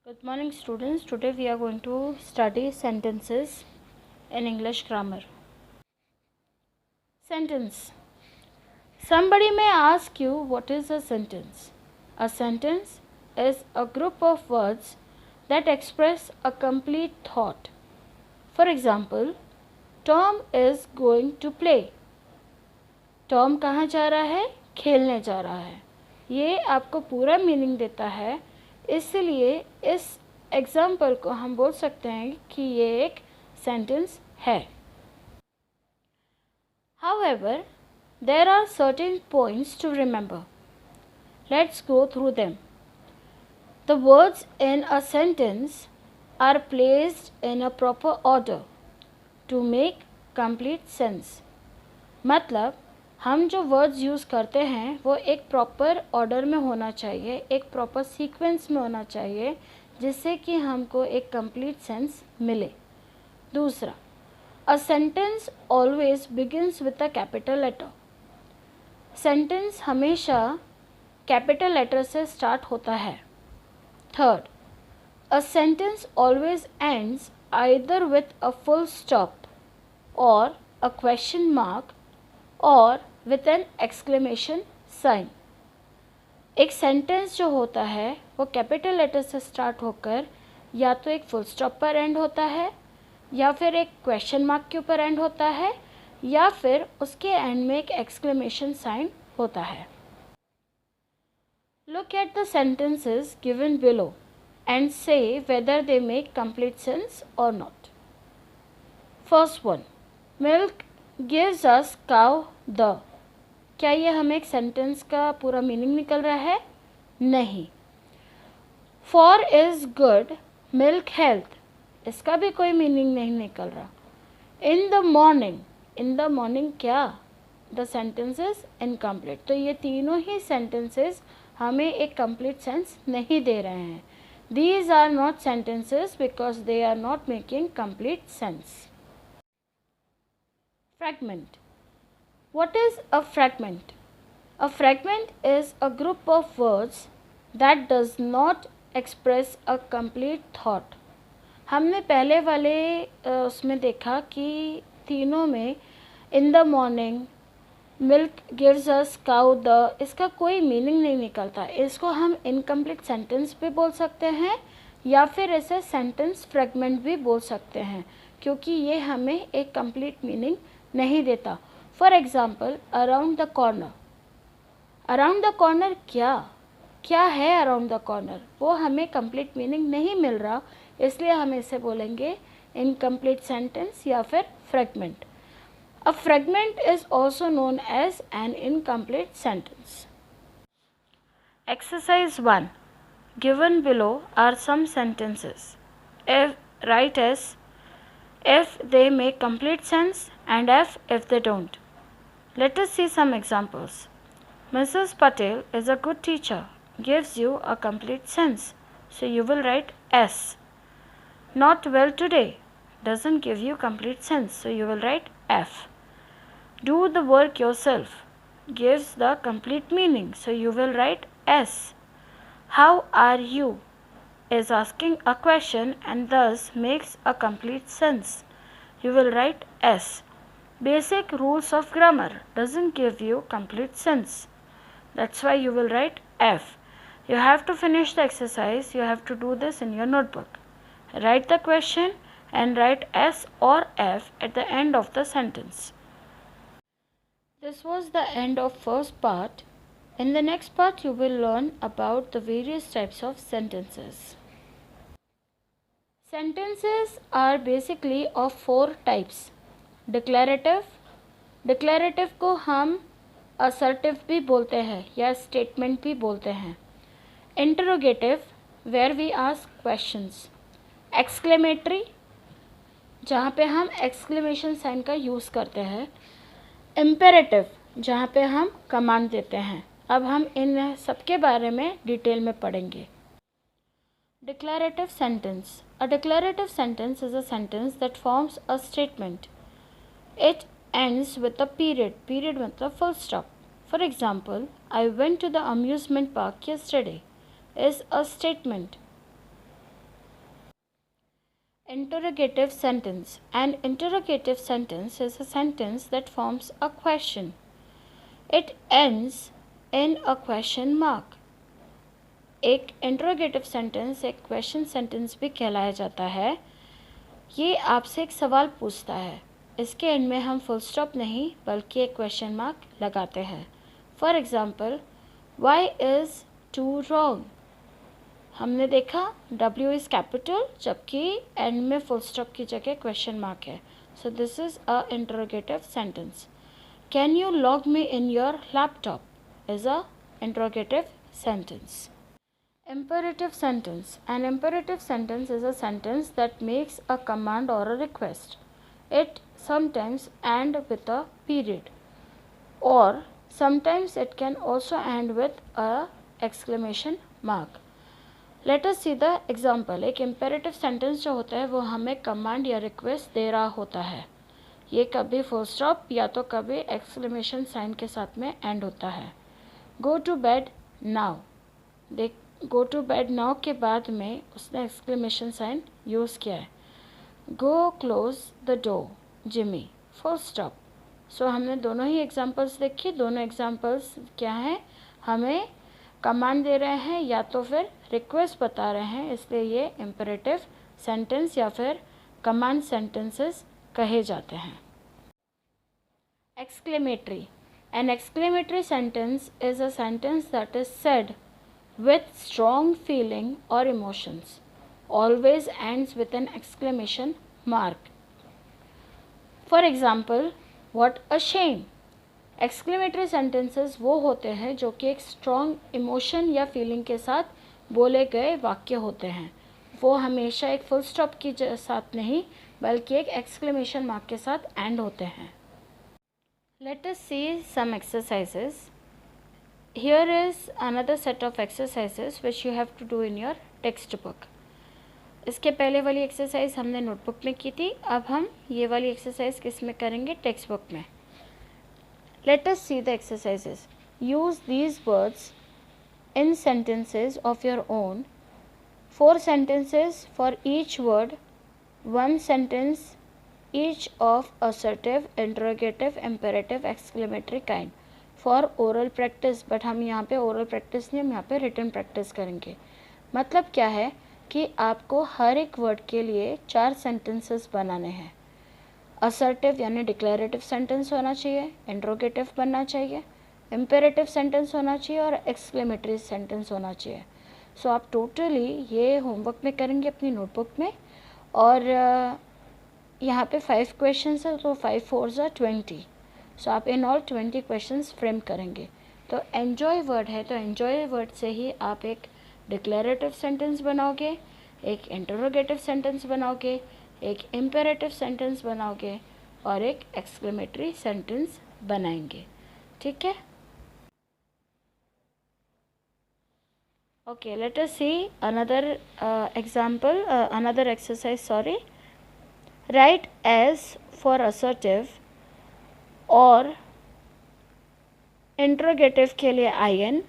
Good morning students. Today we are going to study sentences in English grammar. Sentence. Somebody may ask you what is a sentence. A sentence is a group of words that express a complete thought. For example, Tom is going to play. Tom कहाँ जा रहा है? खेलने जा रहा है. ये आपको पूरा मीनिंग देता है, इसलिए इस एग्जाम्पल को हम बोल सकते हैं कि ये एक सेंटेंस है. However, there are certain points to remember. Let's go through them. The words in a sentence are placed in a proper order to make complete sense. मतलब हम जो वर्ड्स यूज़ करते हैं वो एक प्रॉपर ऑर्डर में होना चाहिए, एक प्रॉपर सीक्वेंस में होना चाहिए, जिससे कि हमको एक कंप्लीट सेंस मिले. दूसरा, a sentence always begins with a capital letter. Sentence हमेशा कैपिटल लेटर से स्टार्ट होता है. Third, a sentence always ends either with a full stop or a question mark or with an exclamation sign. एक sentence जो होता है वो capital letter से स्टार्ट होकर या तो एक फुल स्टॉप पर एंड होता है, या फिर एक क्वेश्चन मार्क के ऊपर एंड होता है, या फिर उसके एंड में एक एक्सक्लेमेशन साइन होता है. Look at the sentences given below and say whether they make complete sense और not. First one, milk gives us cow the. क्या ये हमें एक सेंटेंस का पूरा मीनिंग निकल रहा है? नहीं. For is good milk health, इसका भी कोई मीनिंग नहीं निकल रहा. इन द मॉर्निंग क्या? The sentence is incomplete. तो ये तीनों ही सेंटेंसेस हमें एक कंप्लीट सेंस नहीं दे रहे हैं. These are not sentences because they are not making complete sense. Fragment. What is a fragment? A fragment is a group of words that does not express a complete thought. हमने पहले वाले उसमें देखा कि तीनों में in the morning, milk gives us cow the, इसका कोई मीनिंग नहीं निकलता. इसको हम इनकम्प्लीट सेंटेंस भी बोल सकते हैं या फिर इसे सेंटेंस फ्रेगमेंट भी बोल सकते हैं, क्योंकि ये हमें एक कंप्लीट मीनिंग नहीं देता. For example, around the corner. Around the corner क्या है? अराउंड द कॉर्नर वो हमें कंप्लीट मीनिंग नहीं मिल रहा, इसलिए हम इसे बोलेंगे इनकम्प्लीट सेंटेंस या फिर fragment. A fragment is also known as an incomplete sentence. Exercise 1 given below are some sentences. Write S if they make complete sense and if they don't. Let us see some examples. Mrs. Patel is a good teacher, gives you a complete sense, so you will write S. Not well today doesn't give you complete sense, so you will write F. Do the work yourself gives the complete meaning, so you will write S. How are you is asking a question and thus makes a complete sense. You will write S. Basic rules of grammar doesn't give you complete sense. That's why you will write F. You have to finish the exercise. You have to do this in your notebook. Write the question and write S or F at the end of the sentence. This was the end of first part. In the next part, you will learn about the various types of sentences. Sentences are basically of 4 types. Declarative. Declarative को हम assertive भी बोलते हैं या statement भी बोलते हैं. Interrogative, where we ask questions. Exclamatory, जहाँ पे हम exclamation sign का यूज़ करते हैं. Imperative, जहाँ पे हम कमांड देते हैं. अब हम इन सबके बारे में डिटेल में पढ़ेंगे. Declarative sentence. A declarative sentence is a sentence that forms a statement. It ends with a period. Period मतलब full stop. For example, I went to the amusement park yesterday is a statement. Interrogative sentence. An interrogative sentence is a sentence that forms a question. It ends in a question mark. एक interrogative sentence एक question sentence भी कहलाया जाता है. ये आपसे एक सवाल पूछता है, इसके एंड में हम फुल स्टॉप नहीं बल्कि एक क्वेश्चन मार्क लगाते हैं. For example, why is 2 wrong. हमने देखा W इज़ कैपिटल जबकि एंड में फुल स्टॉप की जगह क्वेश्चन मार्क है. So this is a interrogative sentence. Can you log me in your laptop is a interrogative sentence. Imperative sentence. An imperative sentence is a sentence that makes a command or a request. It sometimes end with a period, or sometimes it can also end with a exclamation mark. Let us see the example. एक imperative sentence जो होता है वो हमें command या request दे रहा होता है. ये कभी full stop या तो कभी exclamation sign के साथ में end होता है. Go to bed now. देख गो टू बेड नाउ के बाद में उसने एक्सक्लेमेशन साइन यूज़ किया है. Go close the door Jimmy, full stop. So हमने दोनों ही एग्जांपल्स देखी. दोनों एग्जांपल्स क्या हैं, हमें कमांड दे रहे हैं या तो फिर रिक्वेस्ट बता रहे हैं, इसलिए ये इम्पेरेटिव सेंटेंस या फिर कमांड सेंटेंसेस कहे जाते हैं. Exclamatory. An exclamatory sentence is a sentence that is said with strong feeling or emotions, always ends with an exclamation mark. For example, what a shame. Exclamatory sentences वो होते हैं जो कि एक strong emotion या feeling के साथ बोले गए वाक्य होते हैं. वो हमेशा एक full stop के साथ नहीं बल्कि एक exclamation mark के साथ end होते हैं. Let us see some exercises. Here is another set of exercises which you have to do in your textbook. इसके पहले वाली एक्सरसाइज हमने नोटबुक में की थी. अब हम ये वाली एक्सरसाइज किस में करेंगे, टेक्स्ट बुक में. Let us see the exercises. Use these words in sentences of your own. 4 sentences for each word. 1 sentence each of assertive, interrogative, imperative, exclamatory kind. For oral practice. But हम यहाँ पे oral practice नहीं, हम यहाँ पे written practice करेंगे. मतलब क्या है कि आपको हर एक वर्ड के लिए 4 सेंटेंसेस बनाने हैं. असर्टिव यानी डिक्लेरेटिव सेंटेंस होना चाहिए, इंट्रोगेटिव बनना चाहिए, इम्पेरेटिव सेंटेंस होना चाहिए और एक्सक्लेमेटरी सेंटेंस होना चाहिए. सो आप टोटली ये होमवर्क में करेंगे अपनी नोटबुक में. और यहाँ पे 5 क्वेश्चन है तो 5 4 are 20. सो आप इन ऑल 20 क्वेश्चंस फ्रेम करेंगे. तो एन्जॉय वर्ड है तो एन्जॉय वर्ड से ही आप एक डिक्लेरेटिव सेंटेंस बनाओगे, एक इंटरोगेटिव सेंटेंस बनाओगे, एक इम्पेरेटिव सेंटेंस बनाओगे और एक एक्सक्लेमेटरी सेंटेंस बनाएंगे. ठीक है. Okay, let us see another example, another exercise. Sorry. Right S for assertive और इंट्रोगेटिव के लिए IN,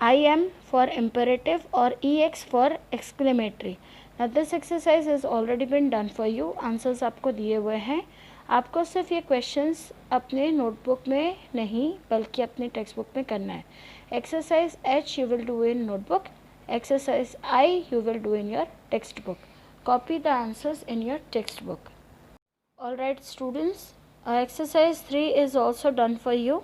IM फॉर इम्पेरेटिव और EX for exclamatory. Now this exercise is already been done for you. Answers आपको दिए हुए हैं. आपको सिर्फ ये क्वेश्चंस अपने नोटबुक में नहीं बल्कि अपने टेक्स्ट बुक में करना है. Exercise H you will do in notebook, exercise I you will do in your text book. Copy the answers in your text book. All right students, exercise 3 is also done for you.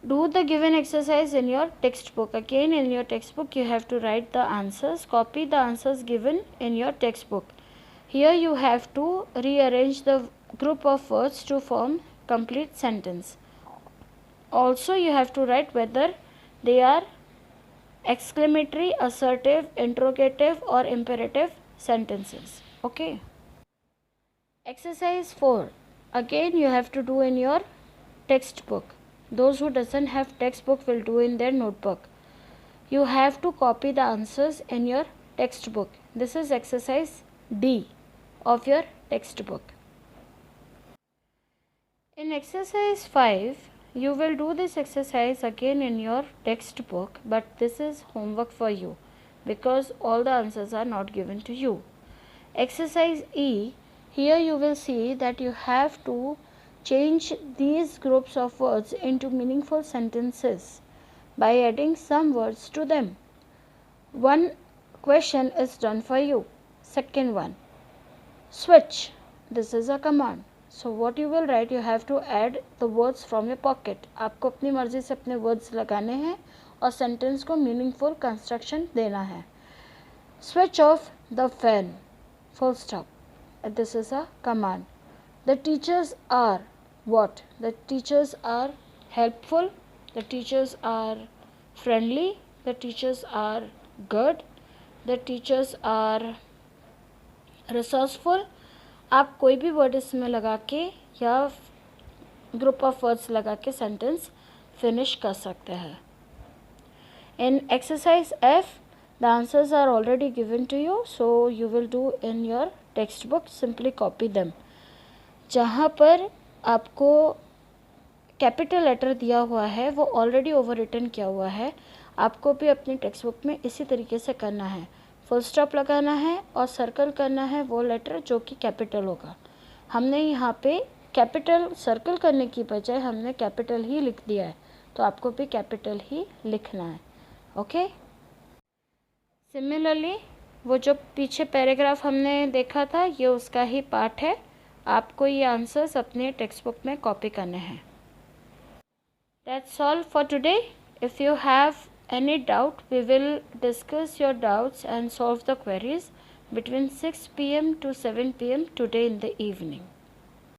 Do the given exercise in your textbook. Again in your textbook you have to write the answers. Copy the answers given in your textbook. Here you have to rearrange the group of words to form complete sentence. Also you have to write whether they are exclamatory, assertive, interrogative or imperative sentences. Okay. Exercise 4. Again you have to do in your textbook. Those who doesn't have textbook will do in their notebook. You have to copy the answers in your textbook. This is exercise D of your textbook. In exercise 5, you will do this exercise again in your textbook, but this is homework for you because all the answers are not given to you. Exercise E, here you will see that you have to change these groups of words into meaningful sentences by adding some words to them. One question is done for you. Second one, switch. This is a command. So what you will write, you have to add the words from your pocket. आपको अपनी मर्जी से अपने words लगाने हैं और sentence को meaningful construction देना है. Switch off the fan. Full stop. This is a command. The teachers are what? The teachers are helpful. The teachers are friendly. The teachers are good. The teachers are resourceful. आप कोई भी word इसमें लगा के या group of words लगा के sentence finish कर सकते हैं. In exercise F, the answers are already given to you, so you will do in your textbook. Simply copy them. जहाँ पर आपको कैपिटल लेटर दिया हुआ है वो ऑलरेडी ओवर रिटन किया हुआ है. आपको भी अपनी टेक्स्ट बुक में इसी तरीके से करना है. फुल स्टॉप लगाना है और सर्कल करना है वो लेटर जो कि कैपिटल होगा. हमने यहाँ पे कैपिटल सर्कल करने की बजाय हमने कैपिटल ही लिख दिया है, तो आपको भी कैपिटल ही लिखना है. ओके. सिमिलरली वो जो पीछे पैराग्राफ हमने देखा था ये उसका ही पार्ट है. आपको ये आंसर्स अपने टेक्स्ट बुक में कॉपी करने हैं. That's all for today. If you have any doubt, we will discuss your doubts and solve the queries between 6 p.m. to 7 p.m. today in the evening.